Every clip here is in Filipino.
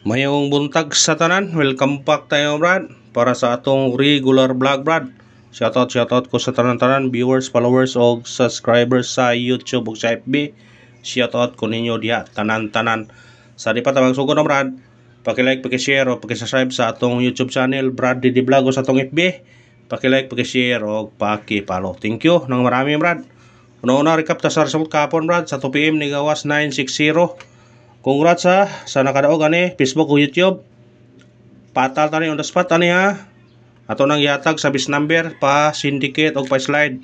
Mayong buntag sa tanan, welcome back tayo brad para sa atong regular vlog brad. Shoutout ko sa tanan-tanan viewers, followers o subscribers sa YouTube ug sa FB. Shoutout ko ninyo diha tanan-tanan. Sa di pa ta magsugod na brad, paki-like, paki-share o paki-subscribe sa atong YouTube channel Brad Didi Vlog o sa atong FB. Paki-like, paki-share o paki-follow. Thank you nang marami brad. Una-una recap ta sa result kapon brad sa 2 PM ni gawas 960. Congrats ha sa nakadaog ani Facebook o YouTube. Patal tani on the spot ani ha. Ato nang yatag sa bis number pa syndicate o pa slide.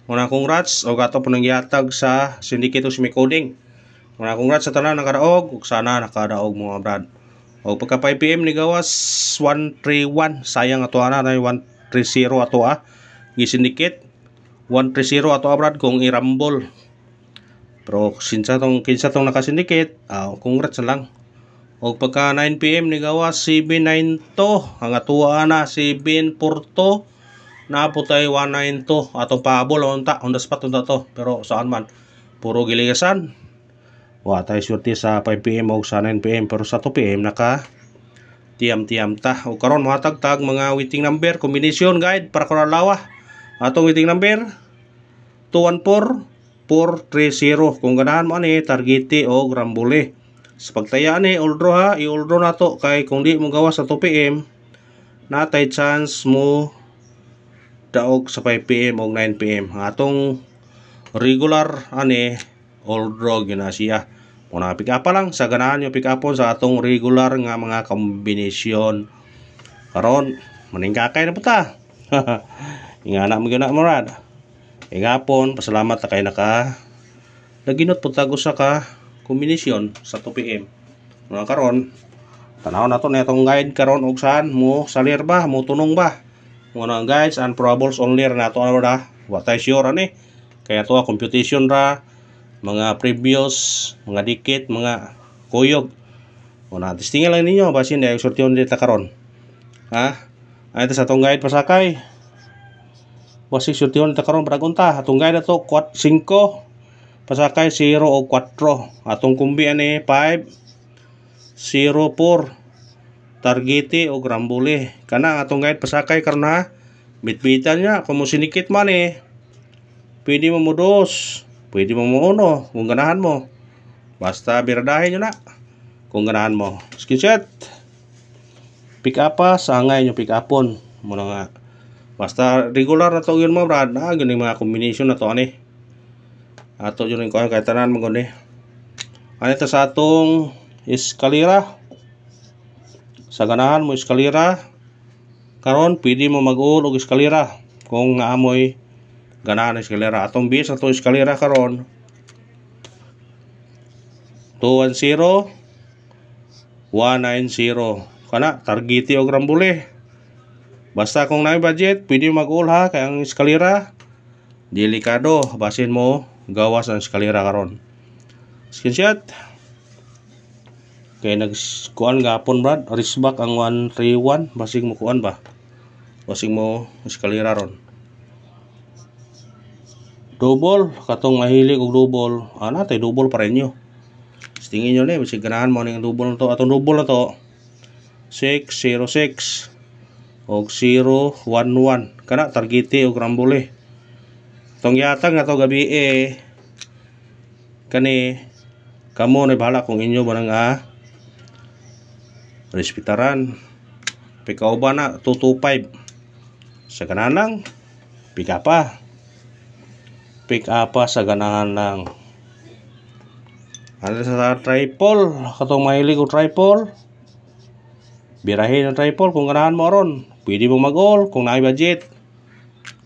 Una congrats og ato po nang yatag sa syndicate o semi coding. Una congrats sa tanan nakadaog ug sana nakadaog mga brad. Og pagka 5 PM ni gawas 131 sayang ato ana na 130 ato gi syndicate 130 ato brad kung irambol. Pero kinsa tong nakasindicate, congrats na lang. O pagka 9 PM ni gawas 792, ang atuwa na 742, naputay 192 atong pahabol on the spot unta to. Pero saan man puro giligasan. Wa tay swerte sa 5 PM o sa 9 PM pero sa 2 PM naka tiam ta. O karon mahatag-tag mga waiting number combination guide para kuralawa. Atong waiting number 214 430 kung ganahan mo ani targete o grambule. Sa pagtaya ni uldro ha, i-uldro na to kay kung di mo gawas sa 2 PM natay chance mo daog sa 5 PM o 9 PM. Atong regular ani uldro gyud na siya. Muna pick up pa lang sa ganahan nyo pick upon sa atong regular nga mga kombinasyon. Karon maningkakay na puta. Ingana mo gyud na marad. Ingapon, pasalamat na kayo naginot po tago sa kombinasyon sa 2 PM. Mga karon, tanaw na to na itong guide karon og saan mo salir ba, mo tunong ba. Mga guides and probables only na to na what I sure ani. Kaya to computation ra, mga previous, mga dikit, mga kuyog. Una testingan lang ninyo basin dai sortyon dito karon. Ha? Ay sa tong guide pasakay. Basi syution ta karon bragunta atong gaya na to 5 pasakay 0 o 4 atong kumbi ani 5 0 4 targete o grambule kana atong guide pasakay karon ha bitbitan niya kung mo sinikit man pwede mo dos pwede mo uno kung ganahan mo basta biradahin nyo na kung ganahan mo screenshot pick up sa angay nyo pick upon muna nga basta regular na to yun mo brad na yun yung mga combination na to ani ato yun yung kahit tanan mo gani ano ito sa atong eskalera sa ganahan mo eskalera karon pwede mo mag-uul og eskalera kung naamoy ganahan eskalera atong base ato eskalera karon 210 190 kana targete og rambule. Basta kung na budget, pwede mag-uul ha kay ang eskalera delikado basin mo gawas ang eskalera karon. Screenshot. Kay nagkuan gapon brad, risback ang 131 basing mo kuan ba. Basing mo eskalera ron. Double katong mahilig og double. Natay double pa rin nyo. Tingin nyo ni basig ganahan mo ning double na to. Atong double na to 606 og 011 kana targete og rambule tong yatag na to gabi kani kamo na bahala kung inyo ba nang respetaran pikaw ba na 225 sa ganahan lang pick up sa ganahan lang ano sa triple katong mahilig og triple birahin ang triple kung ganahan mo ron pwede mo mag-all kung na budget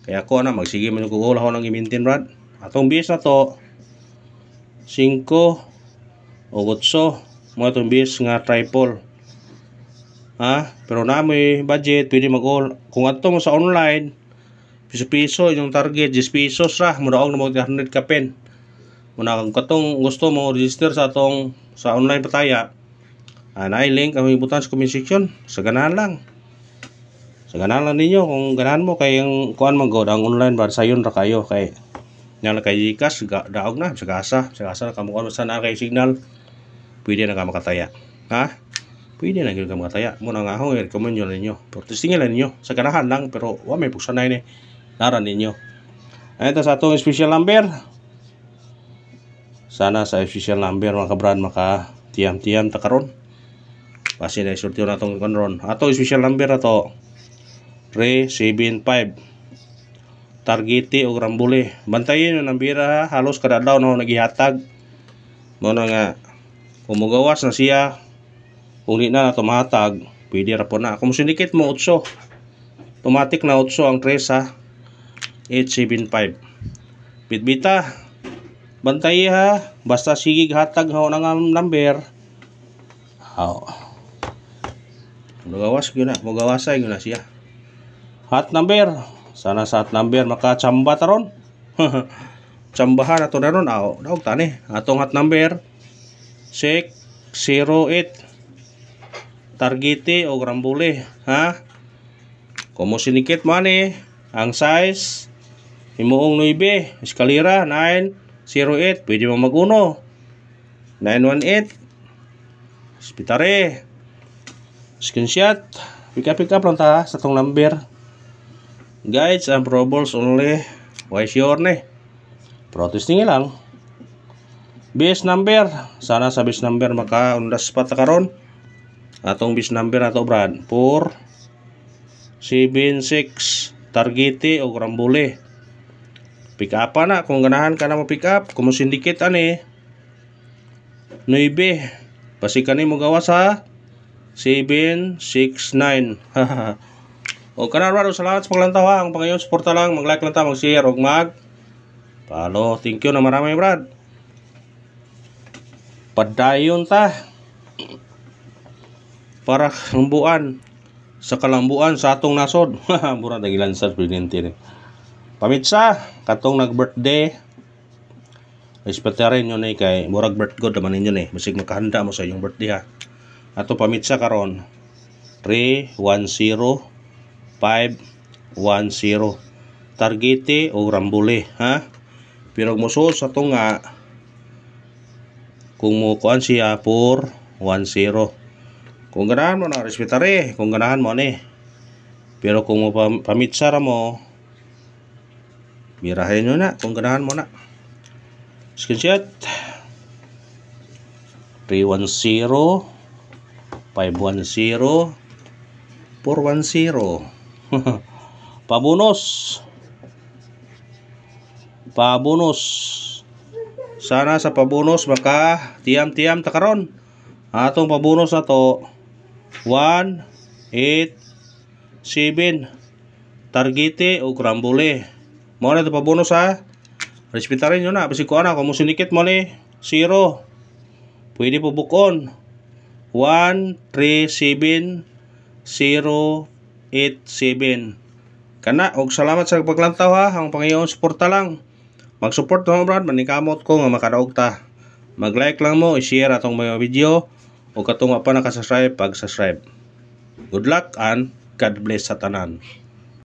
kaya ako na magsige man ko ako nang i-maintain brad atong base na to 5 o 8 mo atong base nga triple pero na may budget pwede mag-all kung ato mo sa online piso yung target 10 pesos ra mo daog na mo 100 ka pen muna kung katong gusto mo register sa atong sa online pataya na-link ang ibutan sa comment section sa ganahan lang ninyo kung ganahan mo kay ang kuan man god ang online bar sayon ra kayo kay nya kay Gcash daog na sa gasa na kamukuan sa na kay signal pwede na ka makataya pwede na gyud ka makataya. Muna nga akong i-recommend yun ninyo. Pero testingin lang ninyo. Sa ganahan lang, pero wa may pugsanay ni. Naran ninyo. Ito sa atong special number. Sana sa official number mga kabrad maka tiyam-tiyam ta karon. Kasi na isultiyo na itong konron. Atong special number na to 375. Targete o Rambule. Bantayin yung nambira ha. Halos kada daw na nagihatag. Muna nga kung mugawas na siya, kung di na tumatag, pwede ra po na. Kung sindikit mo 8, automatic na 8 ang 3 ha. 875. Bitbita. Bantay ha. Basta sigig hatag ha ng number. Mugawasay yun na siya. Hot number. Sana sa hot number makachamba taron. Tsambahan ato na ron. Daog tani. Atong hot number 608. Targete o Rambule. Ha? Kung mo sinikit mo ang size himuong 9. Eskalera 908. Pwede mo mag-1. 918. Spitare. Screenshot. Pick up lang ta sa tong number. Guides and probables only. Why sure ne? Protesting lang. Base number. Sana sa base number maka-undas pa ta karon. Atong base number nato brad 476. Targete o Rambule. Pick up na kung ganahan ka na mo pick up. Kung mo syndicate 9. Basi kani mo gawas ha. 769. O kanan brad, salamat sa paglantaw ha. Ang pangayon suporta lang, mag-like lang ta, mag-share ug mag-follow. Thank you na marami brad. Padayon ta para lambuan sa kalambuan sa atong nasod. Mura dagilan sa presidente. Pamitsa katong nag-birthday. Respetarin nyo na kay murag birthday naman ninyo ni. Masig makahanda mo sa inyong birthday ha. Ato pamitsa karon 310 510 Targete o Rambule ha. Pero musuot sa to nga kung mo kuan siya 410. Kung ganahan mo na respetare, kung ganahan mo ni. Pero kung mo pamitsa ra mo birahin nyo na kung ganahan mo na. Screenshot 310 510 410. Pabonus. Sana sa pabonus maka tiyam-tiyam ta karon. Atong pabonus na to 187 Targete o Rambule. Mo na to pabonus ha. Respetarin nyo na. Basi ko ana kung sinikit mo ni 0. Pwede po bukon 137 087. Kana og salamat sa paglantaw ha. Ang pangayon suporta lang. Mag-support mo brad, manikamot ko nga makadaog ta. Mag-like lang mo, i-share atong mga video o katong pa nakasubscribe pag-subscribe. Good luck and God bless sa tanan.